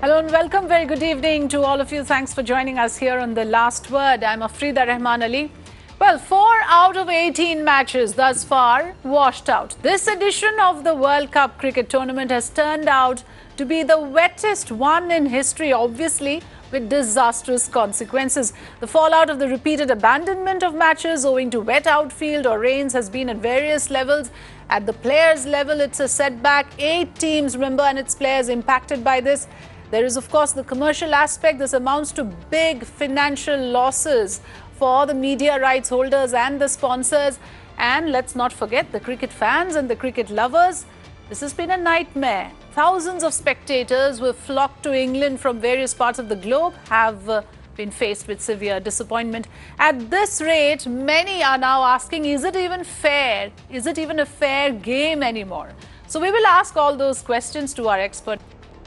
Hello and welcome. Very good evening to all of you. Thanks for joining us here on The Last Word. I'm Afrida Rahman Ali. Well, 4 out of 18 matches thus far washed out. This edition of the World Cup cricket tournament has turned out to be the wettest one in history, obviously, with disastrous consequences. The fallout of the repeated abandonment of matches owing to wet outfield or rains has been at various levels. At the players' level, it's a setback. 8 teams, remember, and its players impacted by this. There is, of course, the commercial aspect. This amounts to big financial losses for the media rights holders and the sponsors. And let's not forget the cricket fans and the cricket lovers. This has been a nightmare. Thousands of spectators who have flocked to England from various parts of the globe have been faced with severe disappointment. At this rate, many are now asking, is it even fair? Is it even a fair game anymore? So we will ask all those questions to our expert.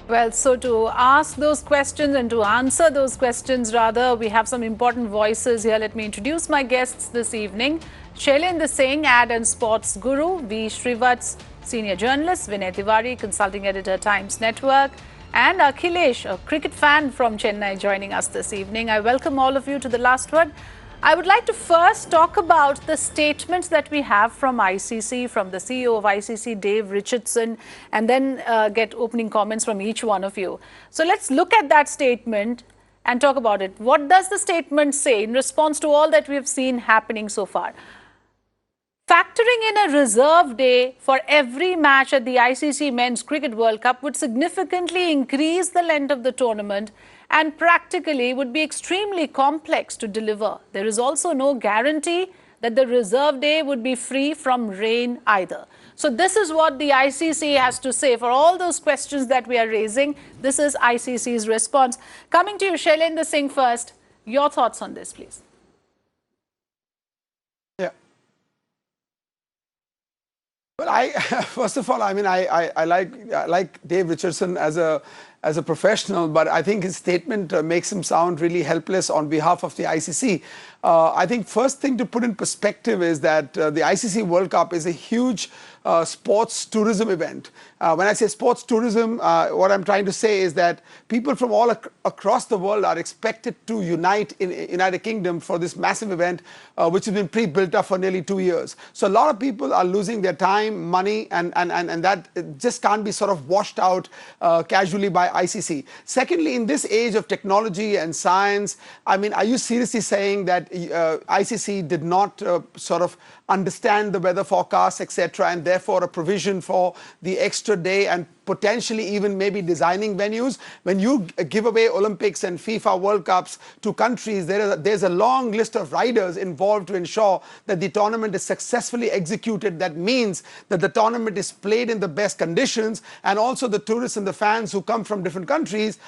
Well, so to ask those questions and to answer those questions, rather, we have some important voices here. Let me introduce my guests this evening. Shailendra Singh, ad and sports guru; V. Srivatsa, senior journalist; Vinay Tiwari, consulting editor, Times Network; and Akhilesh, a cricket fan from Chennai, joining us this evening. I welcome all of you to The Last Word. I would like to first talk about the statements that we have from ICC, from the CEO of ICC, Dave Richardson, and then get opening comments from each one of you. So let's look at that statement and talk about it. What does the statement say in response to all that we have seen happening so far? Factoring in a reserve day for every match at the ICC Men's Cricket World Cup would significantly increase the length of the tournament and practically would be extremely complex to deliver. There is also no guarantee that the reserve day would be free from rain either. So this is what the ICC has to say. For all those questions that we are raising, this is ICC's response. Coming to you, Shailendra Singh first. Your thoughts on this, please. Well, first of all, I mean, I like Dave Richardson as a professional, but I think his statement makes him sound really helpless on behalf of the ICC. I think first thing to put in perspective is that the ICC World Cup is a huge sports tourism event. When I say sports tourism, what I'm trying to say is that people from all across the world are expected to unite in United Kingdom for this massive event, which has been pre-built up for nearly 2 years. So a lot of people are losing their time, money, and that just can't be sort of washed out casually by ICC. Secondly, in this age of technology and science, I mean, are you seriously saying that ICC did not sort of understand the weather forecasts, etc., and therefore a provision for the extra day and potentially even maybe designing venues? When you give away Olympics and FIFA World Cups to countries, there's a long list of riders involved to ensure that the tournament is successfully executed. That means that the tournament is played in the best conditions, and also the tourists and the fans who come from different countries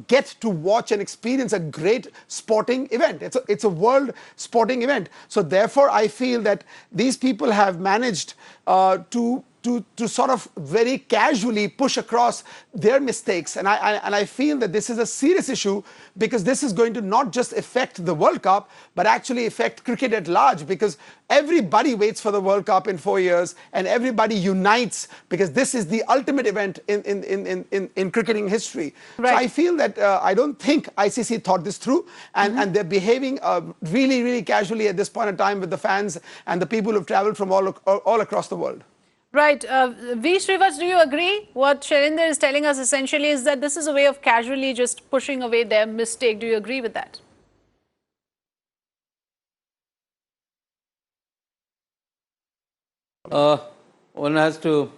get to watch and experience a great sporting event. It's a world sporting event. So therefore, I feel that these people have managed to sort of very casually push across their mistakes. And I feel that this is a serious issue, because this is going to not just affect the World Cup, but actually affect cricket at large, because everybody waits for the World Cup in 4 years and everybody unites, because this is the ultimate event in cricketing history. Right. So I feel that I don't think ICC thought this through, and they're behaving really, really casually at this point in time with the fans and the people who've traveled from all across the world. Right. V. Srivatsa, do you agree? What Shailendra is telling us essentially is that this is a way of casually just pushing away their mistake. Do you agree with that? One has to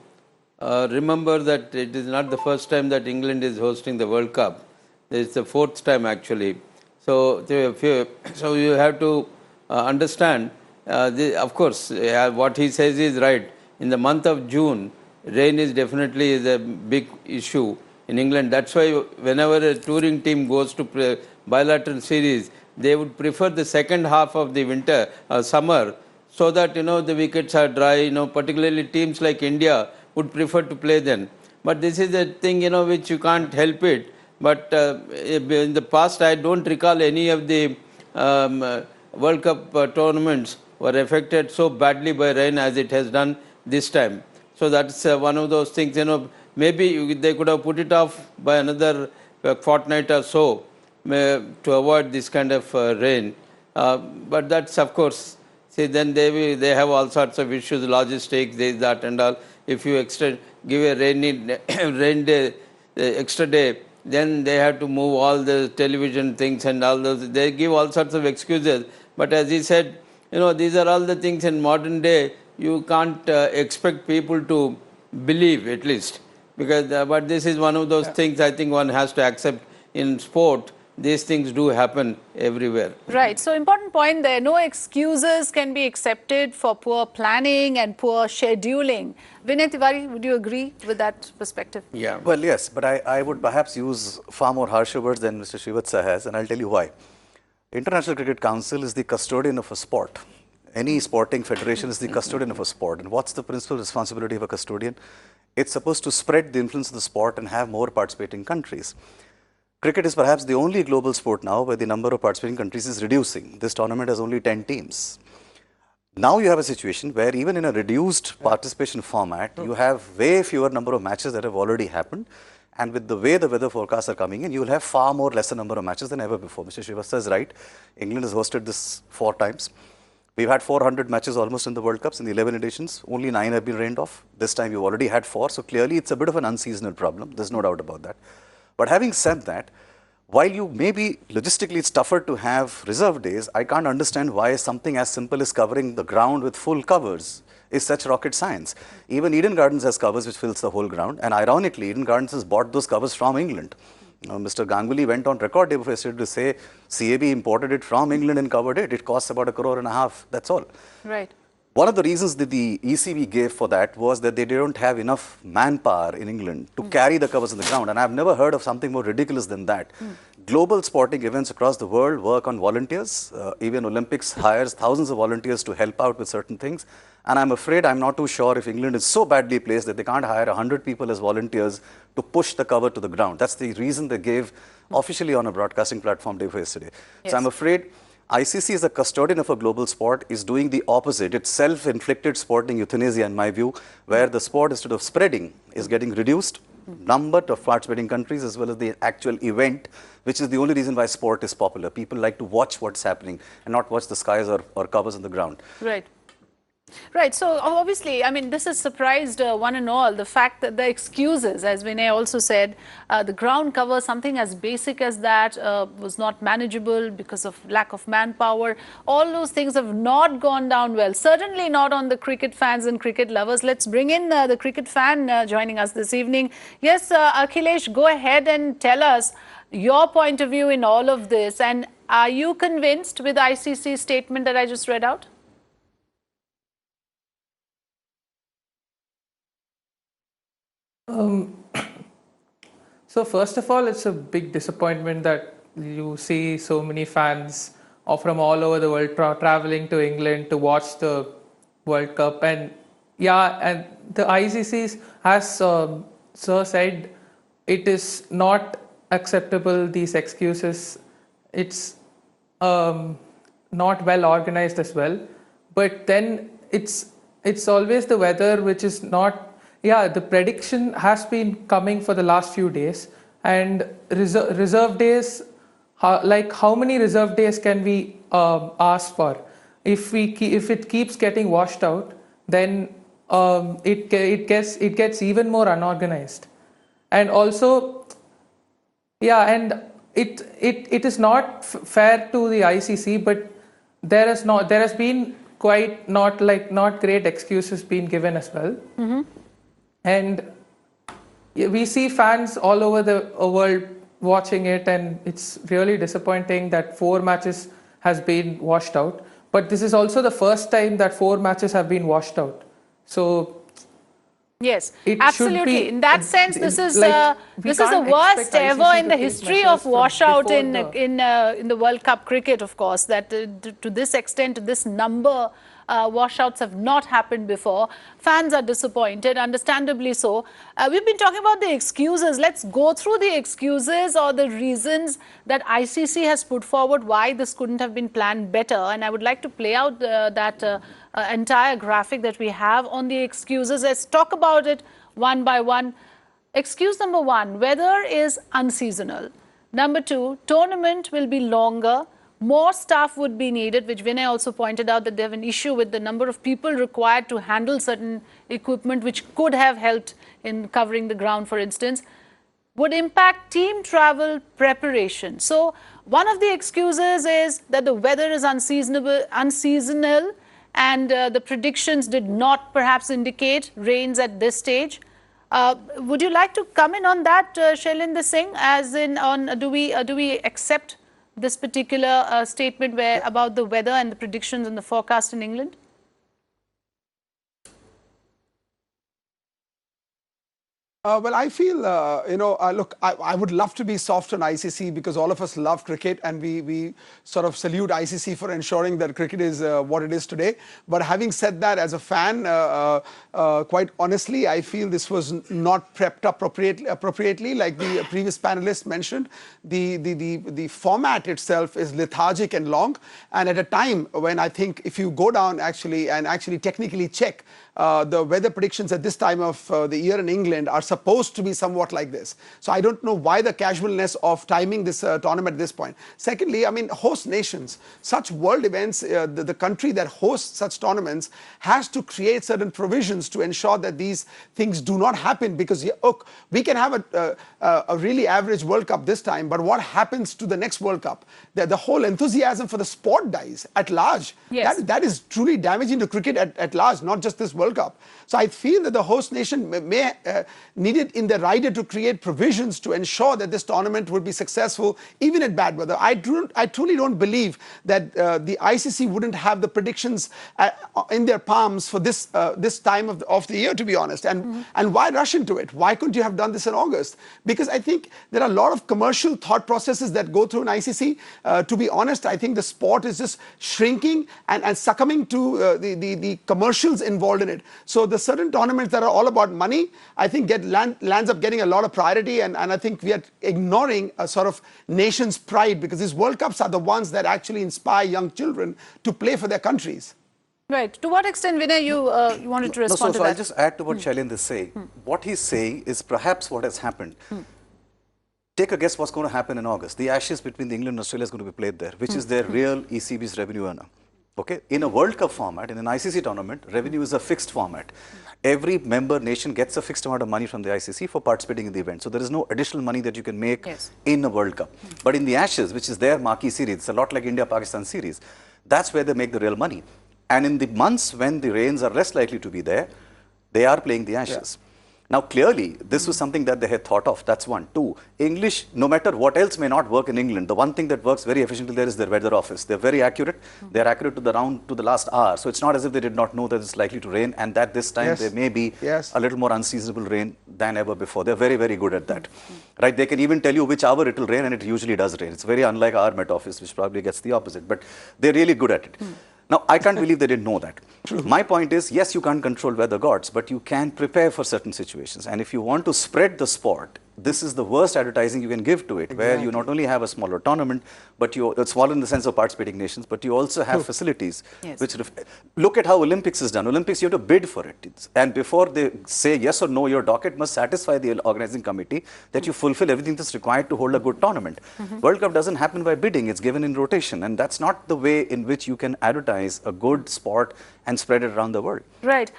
remember that it is not the first time that England is hosting the World Cup. It's the 4th time actually. So you have to understand, of course, what he says is right. In the month of June, rain is definitely a big issue in England. That's why whenever a touring team goes to play bilateral series, they would prefer the second half of the summer, so that, the wickets are dry. Particularly teams like India would prefer to play then. But this is a thing, which you can't help it. But in the past, I don't recall any of the World Cup tournaments were affected so badly by rain as it has done this time. So that's one of those things, Maybe they could have put it off by another fortnight or so to avoid this kind of rain. But that's, of course, see, then they have all sorts of issues, logistics, this, that, and all. If you give a rain day, extra day, then they have to move all the television things and all those. They give all sorts of excuses. But as he said, these are all the things in modern day you can't expect people to believe, at least. Because, but this is one of those things I think one has to accept in sport. These things do happen everywhere. Right. So, important point there. No excuses can be accepted for poor planning and poor scheduling. Vinay Tiwari, would you agree with that perspective? Yeah. Well, yes, but I would perhaps use far more harsher words than Mr. Srivatsa has, and I'll tell you why. International Cricket Council is the custodian of a sport. Any sporting federation is the custodian of a sport. And what's the principal responsibility of a custodian? It's supposed to spread the influence of the sport and have more participating countries. Cricket is perhaps the only global sport now where the number of participating countries is reducing. This tournament has only 10 teams. Now you have a situation where even in a reduced participation format, you have way fewer number of matches that have already happened. And with the way the weather forecasts are coming in, you will have far more lesser number of matches than ever before. Mr. Srivastava is right. England has hosted this 4 times. We've had 400 matches almost in the World Cups in the 11 editions. Only 9 have been rained off. This time you've already had 4. So clearly it's a bit of an unseasonal problem. There's no doubt about that. But having said that, while you maybe logistically it's tougher to have reserve days, I can't understand why something as simple as covering the ground with full covers is such rocket science. Even Eden Gardens has covers which fills the whole ground. And ironically, Eden Gardens has bought those covers from England. Mr. Ganguly went on record day before yesterday to say CAB imported it from England and covered it. It costs about £1.5 crore. That's all. Right. One of the reasons that the ECB gave for that was that they don't have enough manpower in England to carry the covers on the ground. And I've never heard of something more ridiculous than that. Global sporting events across the world work on volunteers. Even Olympics hires thousands of volunteers to help out with certain things. And I'm afraid I'm not too sure if England is so badly placed that they can't hire 100 people as volunteers to push the cover to the ground. That's the reason they gave officially on a broadcasting platform day before yesterday. Yes. So I'm afraid ICC as a custodian of a global sport is doing the opposite. It's self-inflicted sporting euthanasia in my view, where the sport instead of spreading is getting reduced, number of participating countries as well as the actual event, which is the only reason why sport is popular. People like to watch what's happening and not watch the skies or covers on the ground. Right. Right. So obviously, I mean, this has surprised one and all. The fact that the excuses, as Vinay also said, the ground cover, something as basic as that was not manageable because of lack of manpower. All those things have not gone down well. Certainly not on the cricket fans and cricket lovers. Let's bring in the cricket fan joining us this evening. Yes, Akhilesh, go ahead and tell us your point of view in all of this. And are you convinced with ICC's statement that I just read out? So first of all, it's a big disappointment that you see so many fans from all over the world traveling to England to watch the World Cup. And yeah, and the ICCs, as Sir said, it is not acceptable, these excuses. It's not well organized as well. But then it's always the weather which is not. Yeah, the prediction has been coming for the last few days, and reserve days, how many reserve days can we ask for? If it keeps getting washed out, then it gets even more unorganized, and also, yeah, and it is not fair to the ICC, but there has been quite not great excuses being given as well. And we see fans all over the world watching it, and it's really disappointing that 4 matches has been washed out. But this is also the first time that 4 matches have been washed out. So yes, absolutely. In that sense, this is the worst ever in the history of washout in the World Cup cricket. Of course, that to this extent, to this number. Washouts have not happened before. Fans are disappointed, understandably so. We've been talking about the excuses. Let's go through the excuses or the reasons that ICC has put forward why this couldn't have been planned better. And I would like to play out that entire graphic that we have on the excuses. Let's talk about it one by one. excuse number one, weather is unseasonal. Number two, tournament will be longer. More staff would be needed, which Vinay also pointed out that they have an issue with the number of people required to handle certain equipment, which could have helped in covering the ground, for instance, would impact team travel preparation. So one of the excuses is that the weather is unseasonal, and the predictions did not perhaps indicate rains at this stage. Would you like to comment on that, Shailendra Singh, as in on do we accept this particular statement where about the weather and the predictions and the forecast in England? Well, I feel, look, I would love to be soft on ICC because all of us love cricket and we sort of salute ICC for ensuring that cricket is what it is today. But having said that, as a fan, quite honestly, I feel this was not prepped up appropriately. Like the previous panelist mentioned, the format itself is lethargic and long. And at a time when I think if you go down actually and technically check the weather predictions at this time of the year in England are supposed to be somewhat like this. So I don't know why the casualness of timing this tournament at this point. Secondly, I mean, host nations, such world events, the country that hosts such tournaments has to create certain provisions to ensure that these things do not happen, because we can have a really average World Cup this time, but what happens to the next World Cup? The whole enthusiasm for the sport dies at large. Yes. That is truly damaging to cricket at large, not just this World Cup. So I feel that the host nation may needed in the rider to create provisions to ensure that this tournament would be successful even at bad weather. I truly don't believe that the ICC wouldn't have the predictions in their palms for this time of the year, to be honest. And why rush into it? Why couldn't you have done this in August? Because I think there are a lot of commercial thought processes that go through an ICC. To be honest, I think the sport is just shrinking and succumbing to the commercials involved in it. So the certain tournaments that are all about money, I think lands up getting a lot of priority, and I think we are ignoring a sort of nation's pride, because these World Cups are the ones that actually inspire young children to play for their countries. Right. To what extent, Vinay, you wanted to respond to that? I'll just add to what Shailendra is saying. What he's saying is perhaps what has happened. Take a guess what's going to happen in August. The Ashes between England and Australia is going to be played there, which is their real ECB's revenue earner. Okay, in a World Cup format, in an ICC tournament, revenue is a fixed format. Every member nation gets a fixed amount of money from the ICC for participating in the event. So there is no additional money that you can make in a World Cup. But in the Ashes, which is their marquee series, it's a lot like India-Pakistan series, that's where they make the real money. And in the months when the rains are less likely to be there, they are playing the Ashes. Now, clearly, this was something that they had thought of. That's one. Two, English, no matter what else may not work in England, the one thing that works very efficiently there is their weather office. They're very accurate. They're accurate to the last hour. So it's not as if they did not know that it's likely to rain, and that this time there may be a little more unseasonable rain than ever before. They're very, very good at that. Right? They can even tell you which hour it will rain, and it usually does rain. It's very unlike our Met Office, which probably gets the opposite. But they're really good at it. Now, I can't believe they didn't know that. My point is, yes, you can't control weather gods, but you can prepare for certain situations. And if you want to spread the sport, this is the worst advertising you can give to it, where you not only have a smaller tournament, but it's smaller in the sense of participating nations, but you also have facilities. Which look at how Olympics is done. Olympics, you have to bid for it. And before they say yes or no, your docket must satisfy the organizing committee that you fulfill everything that's required to hold a good tournament. World Cup doesn't happen by bidding. It's given in rotation. And that's not the way in which you can advertise a good sport and spread it around the world. Right.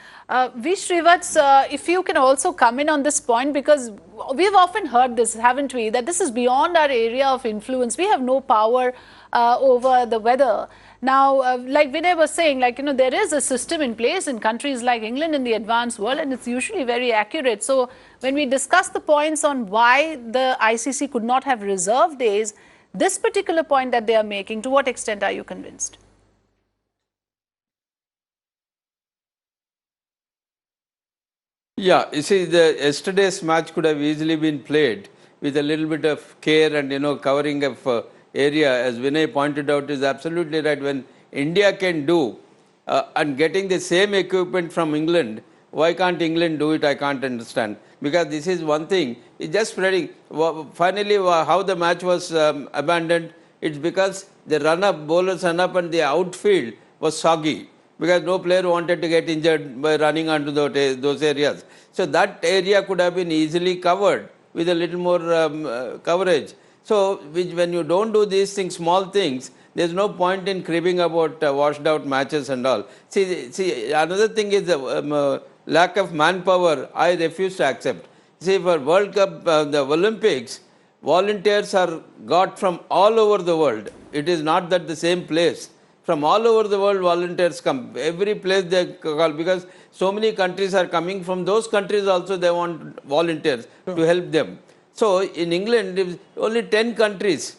V. Srivats, if you can also come in on this point, because we've often heard this, haven't we, that this is beyond our area of influence. We have no power over the weather. Now, like Vinay was saying, there is a system in place in countries like England in the advanced world, and it's usually very accurate. So when we discuss the points on why the ICC could not have reserved days, this particular point that they are making, to what extent are you convinced? Yeah, you see, yesterday's match could have easily been played with a little bit of care and, covering of area, as Vinay pointed out, is absolutely right. When India can do and getting the same equipment from England, why can't England do it? I can't understand. Because this is one thing, it's just spreading. Finally, how the match was abandoned, it's because the bowlers run up and the outfield was soggy. because no player wanted to get injured by running onto those areas. So that area could have been easily covered with a little more coverage. So when you don't do these things, small things, there's no point in cribbing about washed out matches and all. See, another thing is the lack of manpower. I refuse to accept. See, for World Cup, the Olympics, volunteers are got from all over the world. It is not that the same place. From all over the world, volunteers come. Every place they call, because so many countries are coming. From those countries also they want volunteers to help them. So in England, only 10 countries.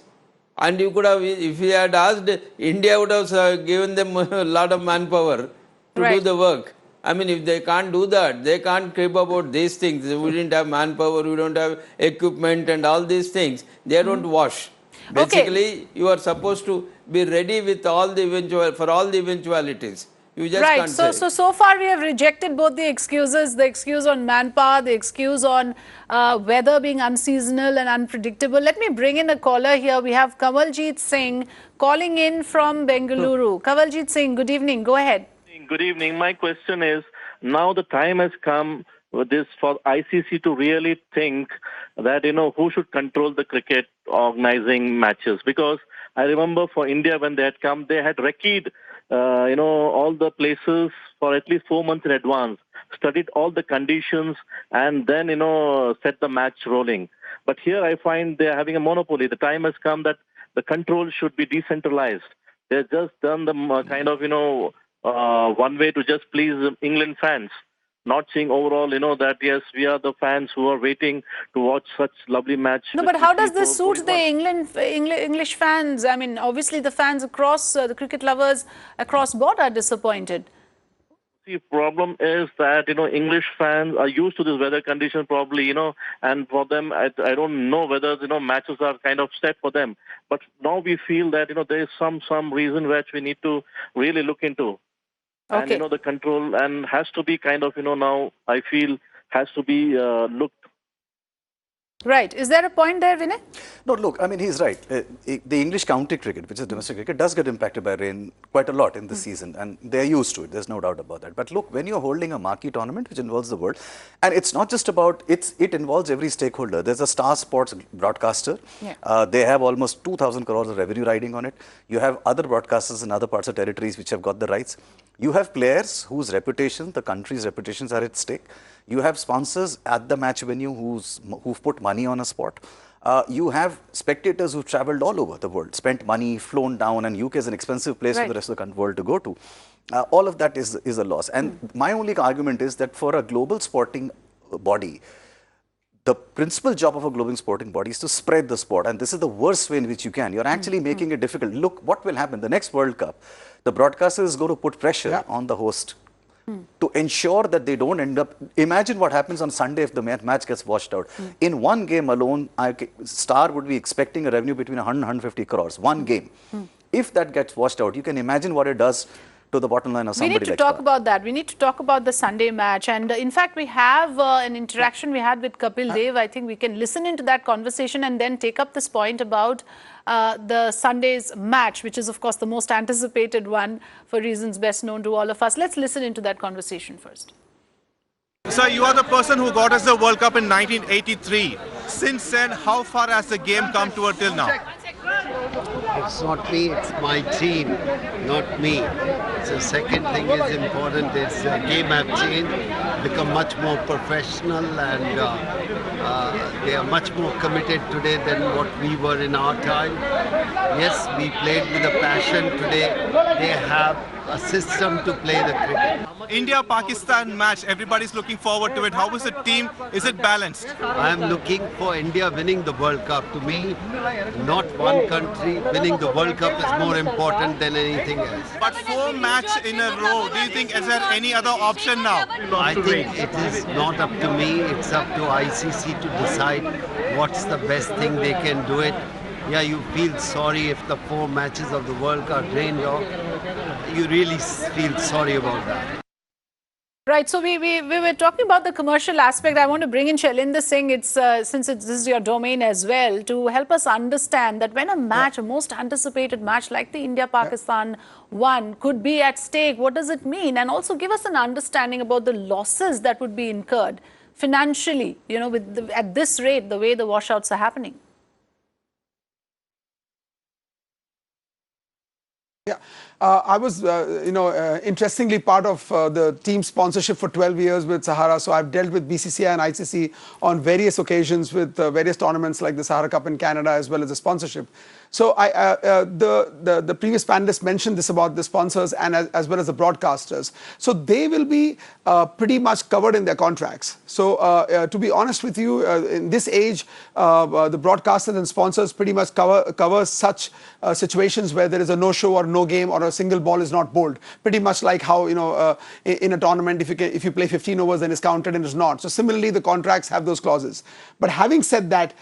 And you could have, if you had asked, India would have given them a lot of manpower to do the work. I mean, if they can't do that, they can't crib about these things. We didn't have manpower, we don't have equipment and all these things. They don't wash. Basically, you are supposed to be ready with all the for all the eventualities. You just can't say. So far we have rejected both the excuses, the excuse on manpower, the excuse on weather being unseasonal and unpredictable. Let me bring in a caller here. We have Kavaljit Singh calling in from Bengaluru. Kavaljit Singh, good evening. Go ahead. Good evening. My question is, now the time has come with this for ICC to really think that, who should control the cricket organizing matches. Because I remember for India when they had come, they had recce'd all the places for at least 4 months in advance, studied all the conditions, and then, set the match rolling. But here I find they're having a monopoly. The time has come that the control should be decentralized. They've just done the kind of, one way to just please England fans, not seeing overall, that yes, we are the fans who are waiting to watch such lovely match. No, but how does this suit the English fans? I mean, obviously the fans across, the cricket lovers across board are disappointed. The problem is that, English fans are used to this weather condition probably, and for them, I don't know whether, matches are kind of set for them. But now we feel that, there is some reason which we need to really look into. Okay. And, the control and has to be kind of, now I feel has to be looked. Right. Is there a point there, Vinay? No, look, I mean, he's right. The English county cricket, which is domestic cricket, does get impacted by rain quite a lot in this season, and they're used to it. There's no doubt about that. But look, when you're holding a marquee tournament, which involves the world, and it's not just about, it involves every stakeholder. There's a Star Sports broadcaster. Yeah. They have almost 2,000 crores of revenue riding on it. You have other broadcasters in other parts of territories which have got the rights. You have players whose reputation, the country's reputations are at stake. You have sponsors at the match venue who've put money on a spot. You have spectators who've traveled all over the world, spent money, flown down, and UK is an expensive place for the rest of the world to go to. All of that is a loss. And my only argument is that for a global sporting body, the principal job of a global sporting body is to spread the sport. And this is the worst way in which you can. You're actually making it difficult. Look, what will happen? The next World Cup, the broadcaster is going to put pressure on the host to ensure that they don't end up. Imagine what happens on Sunday if the match gets washed out. In one game alone, Star would be expecting a revenue between 100 and 150 crores. One game. If that gets washed out, you can imagine what it does to the bottom line of somebody like that. We need to talk about that. We need to talk about the Sunday match. And in fact, we have an interaction we had with Kapil Dev. I think we can listen into that conversation and then take up this point about the Sunday's match, which is, of course, the most anticipated one for reasons best known to all of us. Let's listen into that conversation first. Sir, you are the person who got us the World Cup in 1983. Since then, how far has the game come to till now? It's not me, it's my team, not me. The second thing is important is the game have changed, become much more professional, and they are much more committed today than what we were in our time. Yes, we played with a passion. Today they have a system to play the cricket. India-Pakistan match, everybody's looking forward to it. How is the team? Is it balanced? I am looking for India winning the World Cup. To me, not one country winning the World Cup is more important than anything else. But 4 matches in a row, do you think is there any other option now? I think it is not up to me, it's up to ICC to decide what's the best thing they can do it. Yeah, you feel sorry if the 4 matches of the World Cup rained off. You really feel sorry about that. Right. So we were talking about the commercial aspect. I want to bring in Shailinda Singh. This is your domain as well, to help us understand that when a match, a most anticipated match like the India-Pakistan one could be at stake, what does it mean? And also give us an understanding about the losses that would be incurred financially, at this rate, the way the washouts are happening. Yeah, I was, interestingly part of the team sponsorship for 12 years with Sahara. So I've dealt with BCCI and ICC on various occasions with various tournaments like the Sahara Cup in Canada, as well as the sponsorship. So the previous panelists mentioned this about the sponsors and as well as the broadcasters. So they will be pretty much covered in their contracts. So to be honest with you, in this age, the broadcasters and sponsors pretty much cover such situations where there is a no-show or no game or a single ball is not bowled. Pretty much like how, in a tournament, if you play 15 overs, then it's counted and it's not. So similarly, the contracts have those clauses. But having said that,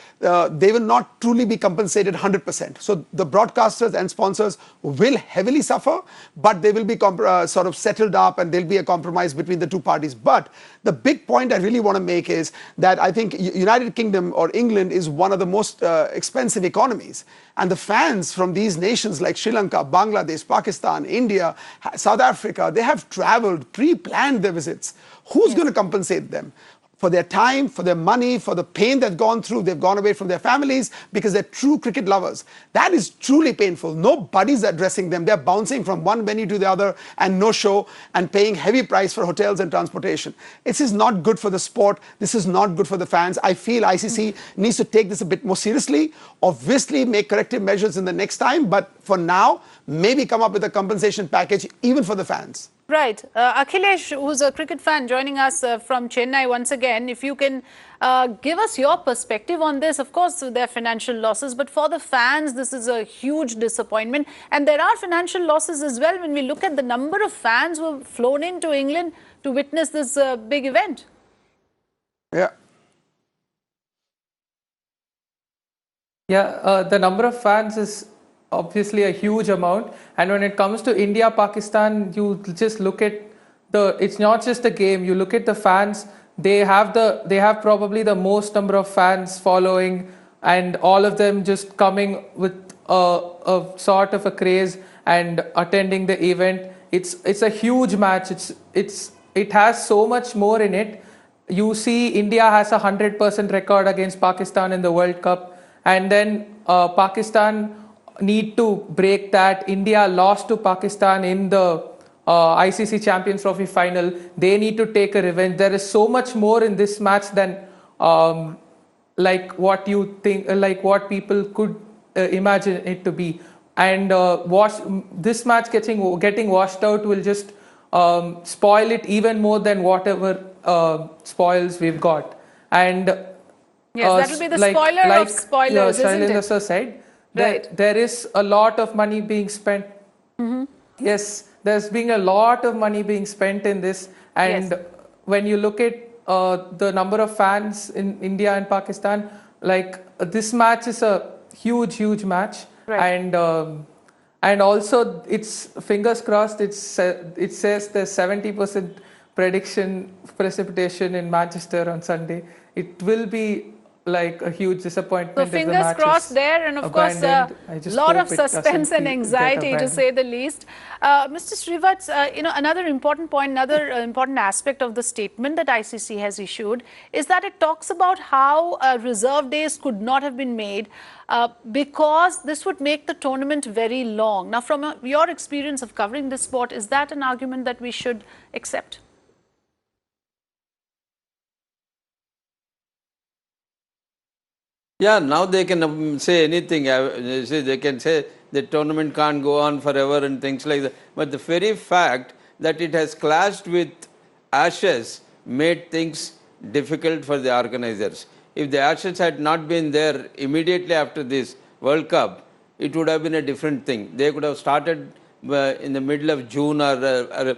they will not truly be compensated 100%. So the broadcasters and sponsors will heavily suffer, but they will be sort of settled up, and there'll be a compromise between the two parties. But the big point I really want to make is that I think United Kingdom or England is one of the most expensive economies. And the fans from these nations like Sri Lanka, Bangladesh, Pakistan, India, South Africa, they have traveled, pre-planned their visits. Who's going to compensate them? For their time, for their money, for the pain they've gone through. They've gone away from their families because they're true cricket lovers. That is truly painful. Nobody's addressing them. They're bouncing from one venue to the other and no show, and paying heavy price for hotels and transportation. This is not good for the sport. This is not good for the fans. I feel ICC needs to take this a bit more seriously. Obviously, make corrective measures in the next time. But for now, maybe come up with a compensation package even for the fans. Right. Akhilesh, who's a cricket fan, joining us from Chennai once again. If you can give us your perspective on this. Of course, there are financial losses, but for the fans, this is a huge disappointment. And there are financial losses as well when we look at the number of fans who have flown into England to witness this big event. Yeah. Yeah, the number of fans is obviously a huge amount, and when it comes to India Pakistan, you just look at it's not just the game. You look at the fans. They have probably the most number of fans following, and all of them just coming with a sort of a craze and attending the event. It's a huge match. It has so much more in it. You see, India has a 100% record against Pakistan in the World Cup, and then Pakistan need to break that. India lost to Pakistan in the ICC Champions Trophy final. They need to take a revenge. There is so much more in this match than like what you think, like what people could imagine it to be. And this match getting washed out will just spoil it even more than whatever spoils we've got. And yes, that will be the spoiler of spoilers, isn't it? Shailendra said, right. There is a lot of money being spent. Mm-hmm. Yes, there's been a lot of money being spent in this. And yes, when you look at the number of fans in India and Pakistan, like this match is a huge match. Right. And also, it's fingers crossed. It says there's 70% precipitation in Manchester on Sunday. It will be like a huge disappointment. So fingers crossed there, and of course a lot of suspense and anxiety, to say the least. Mr. Srivats, another important point, another important aspect of the statement that ICC has issued is that it talks about how reserve days could not have been made because this would make the tournament very long. Now, from your experience of covering this sport, is that an argument that we should accept? Yeah, now they can say anything. They can say the tournament can't go on forever and things like that. But the very fact that it has clashed with Ashes made things difficult for the organizers. If the Ashes had not been there immediately after this World Cup, it would have been a different thing. They could have started in the middle of June or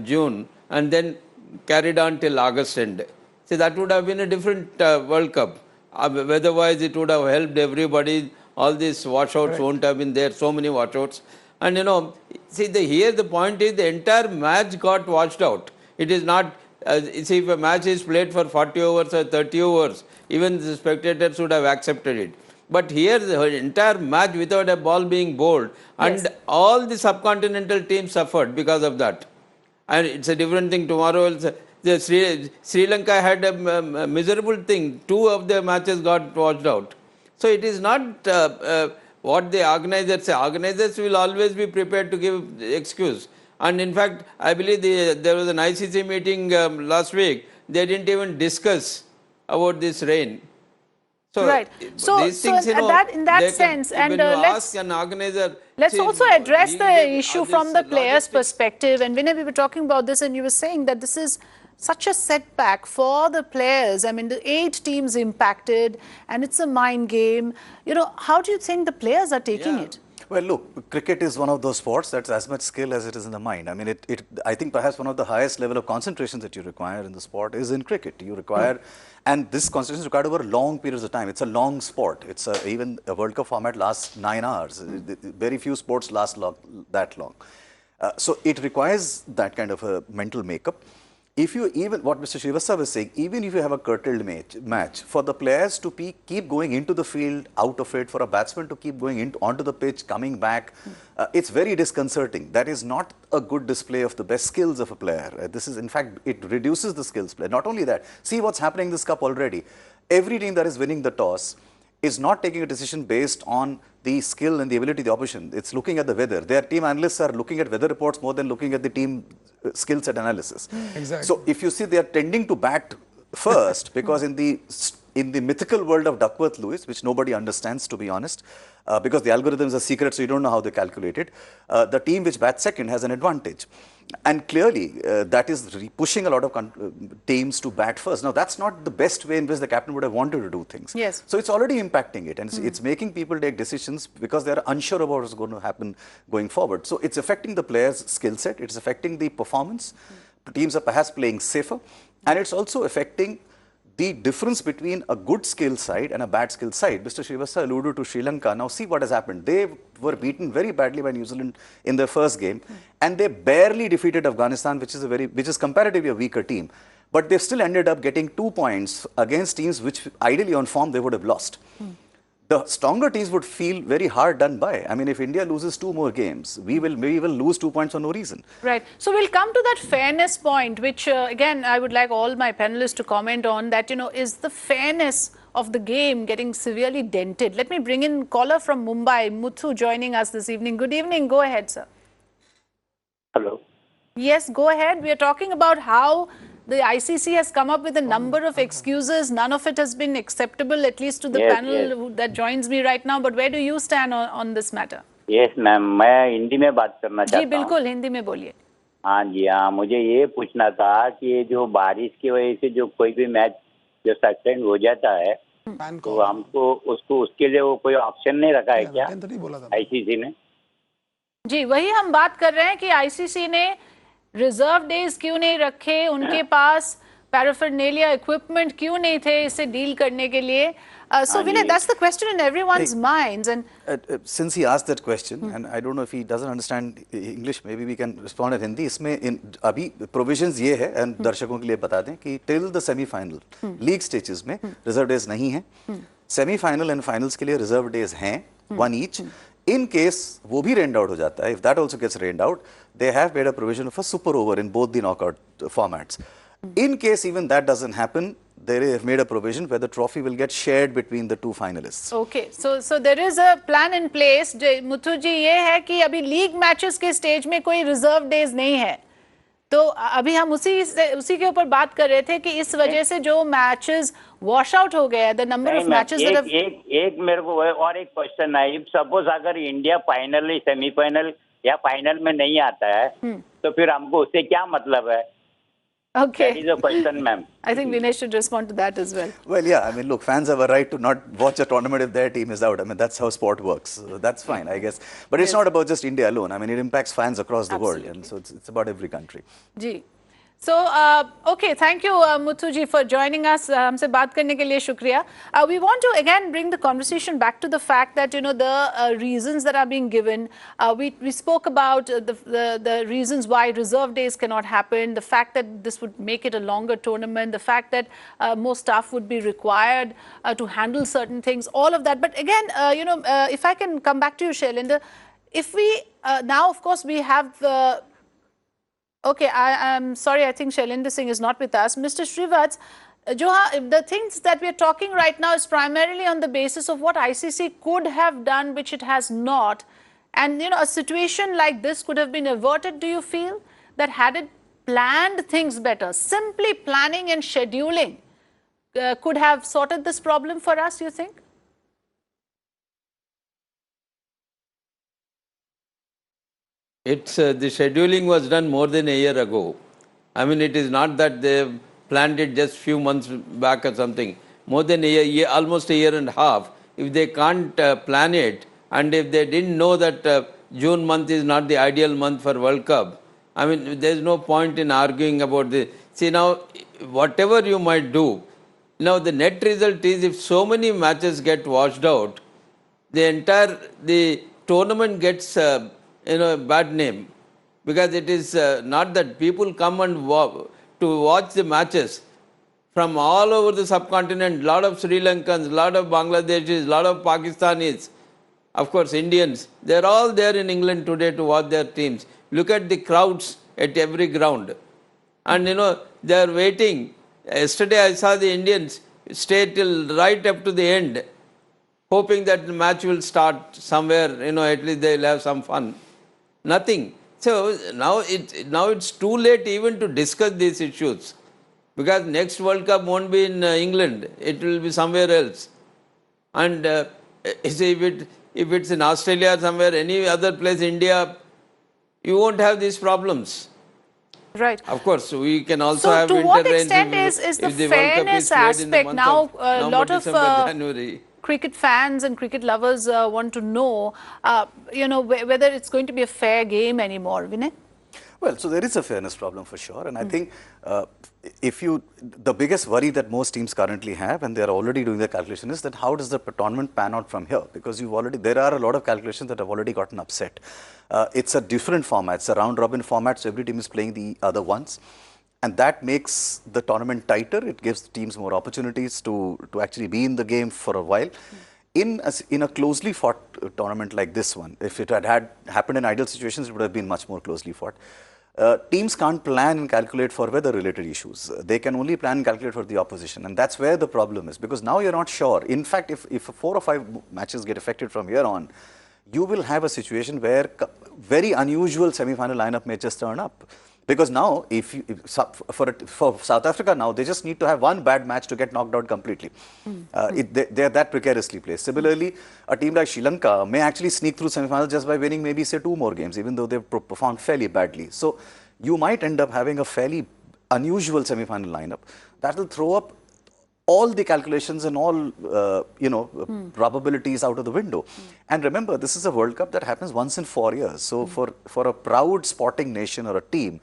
June and then carried on till August end. See, that would have been a different World Cup. Otherwise, it would have helped everybody. All these washouts won't have been there, so many washouts. And see, here the point is the entire match got washed out. It is not, see, if a match is played for 40 overs or 30 overs, even the spectators would have accepted it. But here, the entire match without a ball being bowled, and all the subcontinental teams suffered because of that. And it's a different thing tomorrow. Sri Lanka had a miserable thing. 2 of their matches got washed out. So it is not what the organizers say. Organizers will always be prepared to give excuse. And in fact, I believe there was an ICC meeting last week. They didn't even discuss about this rain. So right. So, these things, you know, in that sense, and ask an organizer. Let's also address the issue from the players' perspective. And Vinay, we were talking about this, and you were saying that this is such a setback for the players. I mean, the 8 teams impacted, and it's a mind game. You know, how do you think the players are taking it? Well, look, cricket is one of those sports that's as much skill as it is in the mind. I mean, I think perhaps one of the highest level of concentration that you require in the sport is in cricket. You require, and this concentration is required over long periods of time. It's a long sport. It's even a World Cup format lasts 9 hours. Very few sports last that long. So it requires that kind of a mental makeup. If you even, what Mr. Srivastava was saying, even if you have a curtailed match, for the players to keep going into the field, out of it, for a batsman to keep going onto the pitch, coming back, it's very disconcerting. That is not a good display of the best skills of a player. This is, in fact, it reduces the skills play. Not only that, see what's happening in this cup already. Every team that is winning the toss is not taking a decision based on the skill and the ability of the opposition. It's looking at the weather. Their team analysts are looking at weather reports more than looking at the team skill set analysis. Exactly. So if you see, they are tending to bat first because in the mythical world of Duckworth-Lewis, which nobody understands, to be honest, because the algorithms are secret, so you don't know how they calculate it, the team which bats second has an advantage. And clearly, that is pushing a lot of teams to bat first. Now, that's not the best way in which the captain would have wanted to do things. Yes. So it's already impacting it, and it's making people take decisions because they're unsure about what's going to happen going forward. So it's affecting the players' skill set, it's affecting the performance. Teams are perhaps playing safer, and it's also affecting the difference between a good skill side and a bad skill side. Mr. Srivastava alluded to Sri Lanka. Now see what has happened. They were beaten very badly by New Zealand in their first game, and they barely defeated Afghanistan, which is comparatively a weaker team. But they still ended up getting 2 points against teams which ideally on form they would have lost. The stronger teams would feel very hard done by. I mean, if India loses 2 more games, we will lose 2 points for no reason. Right. So we'll come to that fairness point, which again, I would like all my panelists to comment on that, you know, is the fairness of the game getting severely dented. Let me bring in caller from Mumbai, Muthu, joining us this evening. Good evening. Go ahead, sir. Hello. Yes, go ahead. We are talking about how the ICC has come up with a number of excuses. None of it has been acceptable, at least to the panel that joins me right now. But where do you stand on this matter? Yes, ma'am. मैं हिंदी में बात करना चाहता हूँ। जी बिल्कुल, हिंदी में बोलिए। हाँ जी, हाँ, मुझे ये पूछना था कि ये जो बारिश की वजह से जो कोई भी मैच जो सस्पेंड हो जाता है, तो हमको उसके लिए वो कोई ऑप्शन नहीं रखा है क्या आईसीसी ने? जी, वही हम बात कर रहे हैं कि आईसीसी ने रिजर्व डेज क्यों नहीं रखे, उनके पास पैराफर्नेलिया इक्विपमेंट क्यों नहीं थे इसे डील करने के लिए. So Vinay, that's the question in everyone's minds. And since he asked that question, and I don't know if he doesn't understand English, maybe we can respond in Hindi. इसमें अभी provisions ये है, and दर्शकों के लिए बता दें कि till the semi-final league stages में reserve days नहीं हैं. Semi-final and finals के लिए reserve days हैं, one each. In case वो भी rained out हो जाता है, if that also gets rained out, they have made a provision of a super over in both the knockout formats. In case even that doesn't happen, they have made a provision where the trophy will get shared between the two finalists. Okay, so there is a plan in place. Muthu जी, ये है कि अभी league matches के stage में कोई reserve days नहीं है, तो अभी हम उसी के ऊपर बात कर रहे थे कि इस वजह से जो मैचेस वॉश आउट हो गए, द नंबर ऑफ मैचेस एक मेरे को और एक क्वेश्चन है. इफ सपोज अगर इंडिया फाइनल सेमीफाइनल या फाइनल में नहीं आता है, तो फिर हमको उससे क्या मतलब है? Okay. That is a question, ma'am. I think Vinay should respond to that as well. Well, yeah, I mean, look, fans have a right to not watch a tournament if their team is out. I mean, that's how sport works. So that's fine, I guess. But it's not about just India alone. I mean, it impacts fans across the world. And so it's about every country. Ji. So, okay, thank you, Muthu ji, for joining us. हमसे बात करने के लिए शुक्रिया. We want to again bring the conversation back to the fact that the reasons that are being given. We spoke about the reasons why reserve days cannot happen. The fact that this would make it a longer tournament. The fact that more staff would be required to handle certain things. All of that. But again, if I can come back to you, Shailendra, if we now, of course, we have the. Okay, I'm sorry, I think Shailendra Singh is not with us. Mr. Srivats, the things that we're talking right now is primarily on the basis of what ICC could have done, which it has not. And, a situation like this could have been averted, do you feel? That had it planned things better, simply planning and scheduling could have sorted this problem for us, you think? It's the scheduling was done more than a year ago. I mean, it is not that they planned it just few months back or something. More than a year, almost a year and a half. If they can't plan it, and if they didn't know that June month is not the ideal month for World Cup, I mean, there's no point in arguing about this. See, now, whatever you might do, now the net result is if so many matches get washed out, the tournament gets bad name, because it is not that people come and to watch the matches from all over the subcontinent. Lot of Sri Lankans, lot of Bangladeshis, lot of Pakistanis, of course Indians. They're all there in England today to watch their teams. Look at the crowds at every ground, and they're waiting. Yesterday I saw the Indians stay till right up to the end, hoping that the match will start somewhere. At least they'll have some fun. Nothing. So now it's too late even to discuss these issues, because next World Cup won't be in England; it will be somewhere else. And if it's in Australia, somewhere, any other place, India, you won't have these problems. Right. Of course, we can also have winter rains. To what extent is the fairness aspect now? A lot of cricket fans and cricket lovers want to know, whether it's going to be a fair game anymore, Vinay? Well, so there is a fairness problem for sure, and I think the biggest worry that most teams currently have, and they are already doing their calculation, is that how does the tournament pan out from here? Because there are a lot of calculations that have already gotten upset. It's a different format, it's a round-robin format, so every team is playing the other ones. And that makes the tournament tighter. It gives teams more opportunities to actually be in the game for a while. In a closely fought tournament like this one, if it had happened in ideal situations, it would have been much more closely fought. Teams can't plan and calculate for weather-related issues. They can only plan and calculate for the opposition. And that's where the problem is, because now you're not sure. In fact, if 4 or 5 matches get affected from here on, you will have a situation where very unusual semi-final lineup may just turn up. Because now, for South Africa now, they just need to have one bad match to get knocked out completely. They're that precariously placed. Similarly, a team like Sri Lanka may actually sneak through semi-finals just by winning maybe, say, 2 more games, even though they've performed fairly badly. So you might end up having a fairly unusual semi-final lineup that will throw up all the calculations and all, probabilities out of the window. And remember, this is a World Cup that happens once in 4 years. So for a proud sporting nation or a team,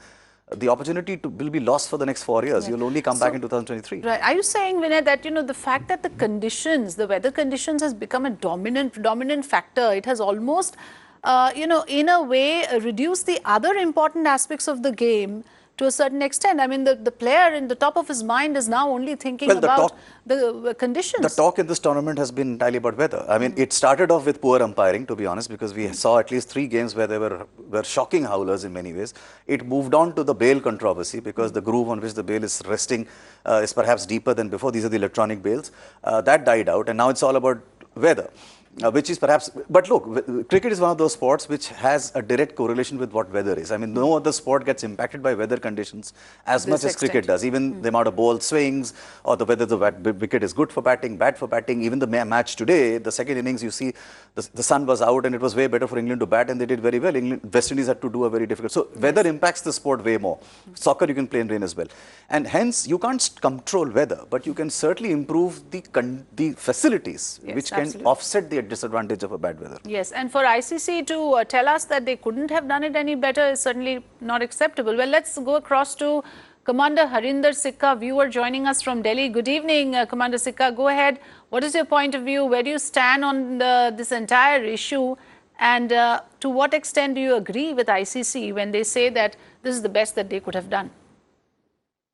the opportunity will be lost for the next 4 years. You'll only come back in 2023. Right. Are you saying, Vinay, that the fact that the weather conditions has become a dominant factor, it has almost, in a way reduced the other important aspects of the game to a certain extent? I mean, the player in the top of his mind is now only thinking about the conditions. The talk in this tournament has been entirely about weather. I mean, it started off with poor umpiring, to be honest, because we saw at least 3 games where they were shocking howlers in many ways. It moved on to the bail controversy, because the groove on which the bail is resting is perhaps deeper than before. These are the electronic bails. That died out, and now it's all about weather. Which is perhaps, but look, cricket is one of those sports which has a direct correlation with what weather is. I mean, no other sport gets impacted by weather conditions as much as cricket does. Even the amount of ball swings, or the whether the wicket is good for batting, bad for batting. Even the match today, the second innings, you see the sun was out and it was way better for England to bat, and they did very well. West Indies had to do a very difficult. So weather impacts the sport way more. Soccer you can play in rain as well, and hence you can't control weather, but you can certainly improve the facilities which can offset the disadvantage of a bad weather. Yes, and for ICC to tell us that they couldn't have done it any better is certainly not acceptable. Well, let's go across to Commander Harinder Sikka, viewer joining us from Delhi. Good evening, Commander Sikka. Go ahead. What is your point of view? Where do you stand on this entire issue? And to what extent do you agree with ICC when they say that this is the best that they could have done?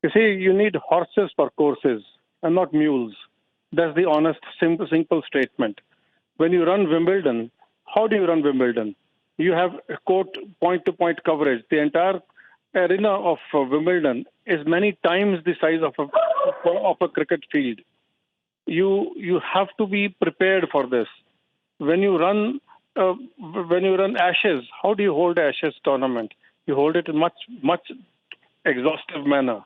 You see, you need horses for courses and not mules. That's the honest, simple statement. When you run Wimbledon, how do you run Wimbledon? You have court point-to-point coverage. The entire arena of Wimbledon is many times the size of a cricket field. You have to be prepared for this. When you run Ashes, how do you hold Ashes tournament? You hold it in much exhaustive manner.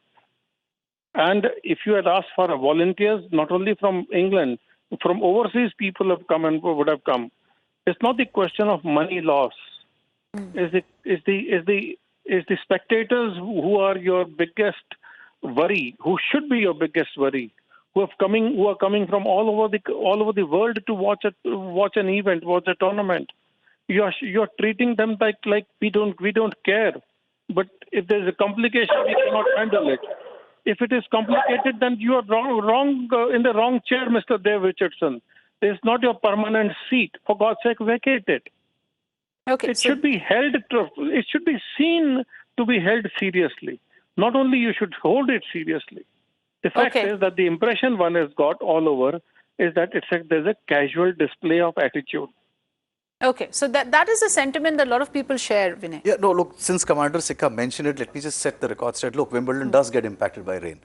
And if you had asked for volunteers, not only from England, from overseas people have come and would have come. It's not the question of money loss. Is the spectators who are your biggest worry, who should be your biggest worry, who are coming from all over the world to watch an event, watch a tournament. You're treating them like we don't care. But if there's a complication, we cannot handle it. If it is complicated, then you are wrong in the wrong chair, Mr. Dave Richardson. It's not your permanent seat. For God's sake, vacate it. Okay, it should be held. It should be seen to be held seriously. Not only you should hold it seriously. The fact is that the impression one has got all over is that there's a casual display of attitude. Okay, so that is a sentiment that a lot of people share, Vinay. Yeah, no, look, since Commander Sikka mentioned it, let me just set the record straight. Look, Wimbledon does get impacted by rain.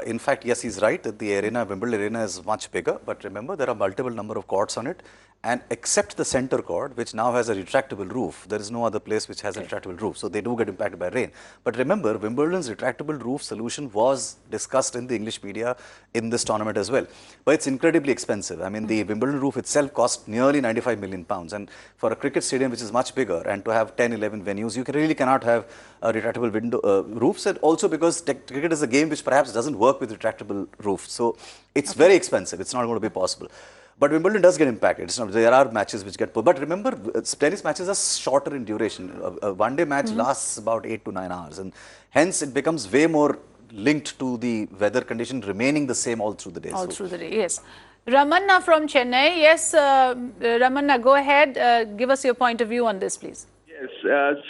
In fact, yes, he's right that the Wimbledon arena is much bigger, but remember there are multiple number of courts on it. And except the center court, which now has a retractable roof, there is no other place which has a retractable roof. So they do get impacted by rain. But remember, Wimbledon's retractable roof solution was discussed in the English media in this tournament as well. But it's incredibly expensive. I mean, the Wimbledon roof itself cost nearly £95 million. And for a cricket stadium, which is much bigger, and to have 10, 11 venues, you really cannot have a retractable roofs. And also because cricket is a game which perhaps doesn't work with retractable roofs. So it's very expensive. It's not going to be possible. But Wimbledon does get impacted. There are matches which get pulled. But remember, tennis matches are shorter in duration. A one-day match lasts about 8 to 9 hours. And hence, it becomes way more linked to the weather condition remaining the same all through the day. All through the day, yes. Ramanna from Chennai. Yes, Ramanna, go ahead. Give us your point of view on this, please. Yes.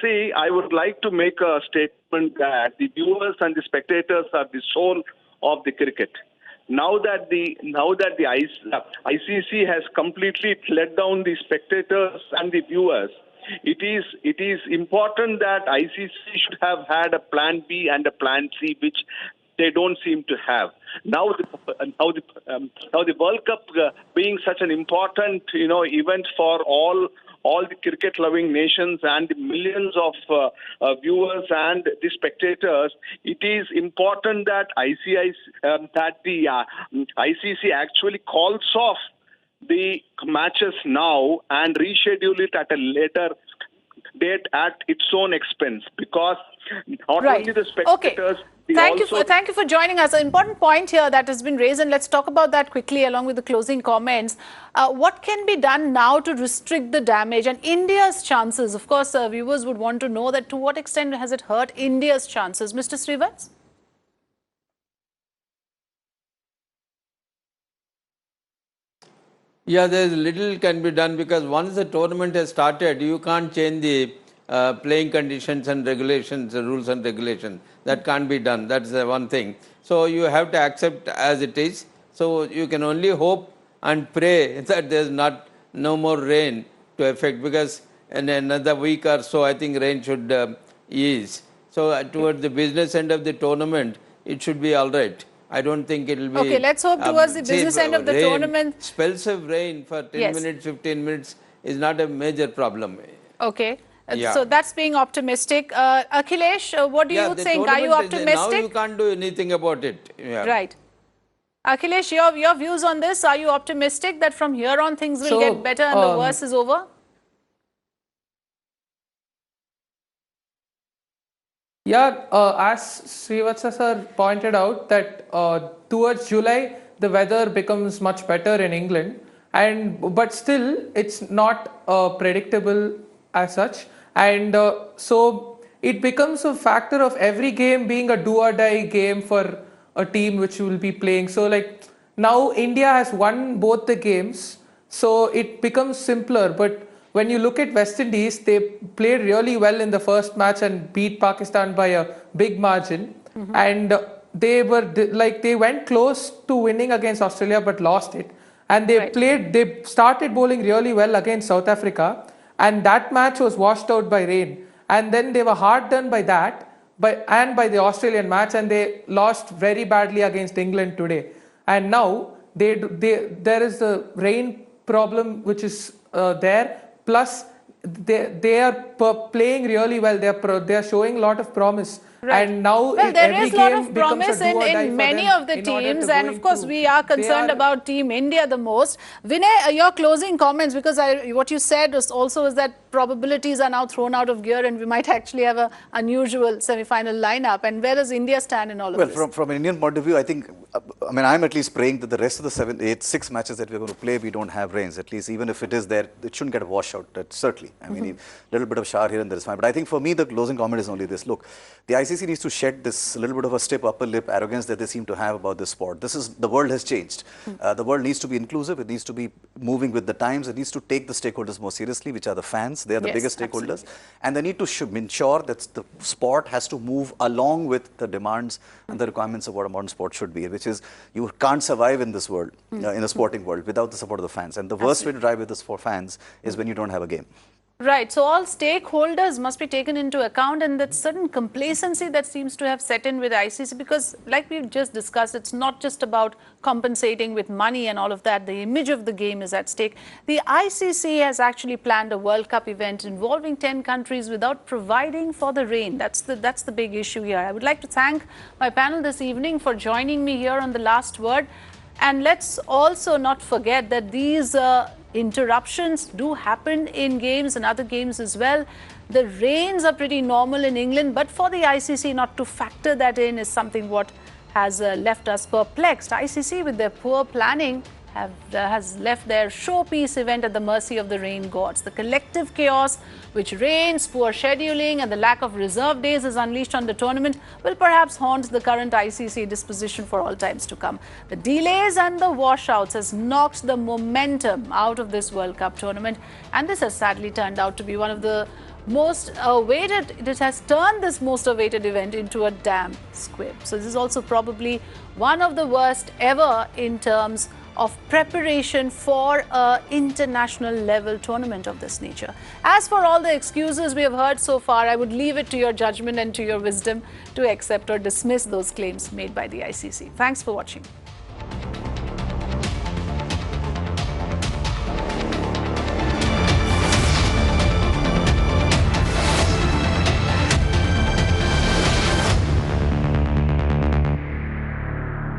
See, I would like to make a statement that the viewers and the spectators are the soul of the cricket. Now that the ICC has completely let down the spectators and the viewers, it is important that ICC should have had a plan B and a plan C, which they don't seem to have. Now the World Cup being such an important event for all the cricket-loving nations and the millions of viewers and the spectators, it is important that the ICC actually calls off the matches now and reschedule it at a later date at its own expense, because not only the spectators. Thank you for joining us. An important point here that has been raised, and let's talk about that quickly along with the closing comments. What can be done now to restrict the damage and India's chances? Of course, viewers would want to know that to what extent has it hurt India's chances? Mr. Srivats? Yeah, there's little can be done because once the tournament has started, you can't change the playing conditions and regulations, rules and regulations. That can't be done. That's the one thing. So you have to accept as it is. So you can only hope and pray that there's no more rain to affect, because in another week or so, I think rain should ease. So towards the business end of the tournament, it should be all right. I don't think it will be... Okay, let's hope towards the business end of the tournament. Spells of rain for 10 minutes, 15 minutes is not a major problem. Okay. So that's being optimistic. Akhilesh, what do you think? Are you optimistic? Now you can't do anything about it. Yeah. Right. Akhilesh, your views on this? Are you optimistic that from here on things will get better and the worst is over? Yeah, as Srivatsa sir pointed out that towards July, the weather becomes much better in England, but still it's not predictable as such. And so it becomes a factor of every game being a do or die game for a team which will be playing. So like now India has won both the games, so it becomes simpler. But when you look at West Indies, they played really well in the first match and beat Pakistan by a big margin. And they went close to winning against Australia but lost it. And they started bowling really well against South Africa, and that match was washed out by rain. And then they were hard done by that, by the Australian match, and they lost very badly against England today. And now there is the rain problem which is there. Plus, they are playing really well. They are showing a lot of promise. Right. And now there is a lot of promise in many of the teams, and of course we are concerned about Team India the most. Vinay, your closing comments, because what you said is that probabilities are now thrown out of gear and we might actually have an unusual semi-final lineup. And where does India stand in all of this? Well, from an Indian point of view, I think, I'm at least praying that the rest of the 6 matches that we're going to play, we don't have rains. At least even if it is there, it shouldn't get a washout, certainly. A little bit of shower here and there is fine. But I think for me, the closing comment is only this. Look, the ICC needs to shed this little bit of a stiff upper lip arrogance that they seem to have about this sport. The world has changed. The world needs to be inclusive. It needs to be moving with the times. It needs to take the stakeholders more seriously, which are the fans. They are the biggest stakeholders. And they need to ensure that the sport has to move along with the demands and the requirements of what a modern sport should be, which is you can't survive in this world, in the sporting world, without the support of the fans. And the worst way to drive with this for fans is when you don't have a game. Right. So all stakeholders must be taken into account, and that certain complacency that seems to have set in with ICC, because like we've just discussed, it's not just about compensating with money and all of that. The image of the game is at stake. The ICC has actually planned a World Cup event involving 10 countries without providing for the rain. That's the big issue here. I would like to thank my panel this evening for joining me here on The Last Word. And let's also not forget that these interruptions do happen in games and other games as well. The rains are pretty normal in England, but for the ICC not to factor that in is something what has left us perplexed. ICC, with their poor planning, has left their showpiece event at the mercy of the rain gods. The collective chaos which rains, poor scheduling and the lack of reserve days is unleashed on the tournament will perhaps haunt the current ICC disposition for all times to come. The delays and the washouts has knocked the momentum out of this World Cup tournament, and this has sadly turned out to be one of the most awaited. It has turned this most awaited event into a damn squib. So this is also probably one of the worst ever in terms of preparation for an international level tournament of this nature. As for all the excuses we have heard so far, I would leave it to your judgment and to your wisdom to accept or dismiss those claims made by the ICC. Thanks for watching.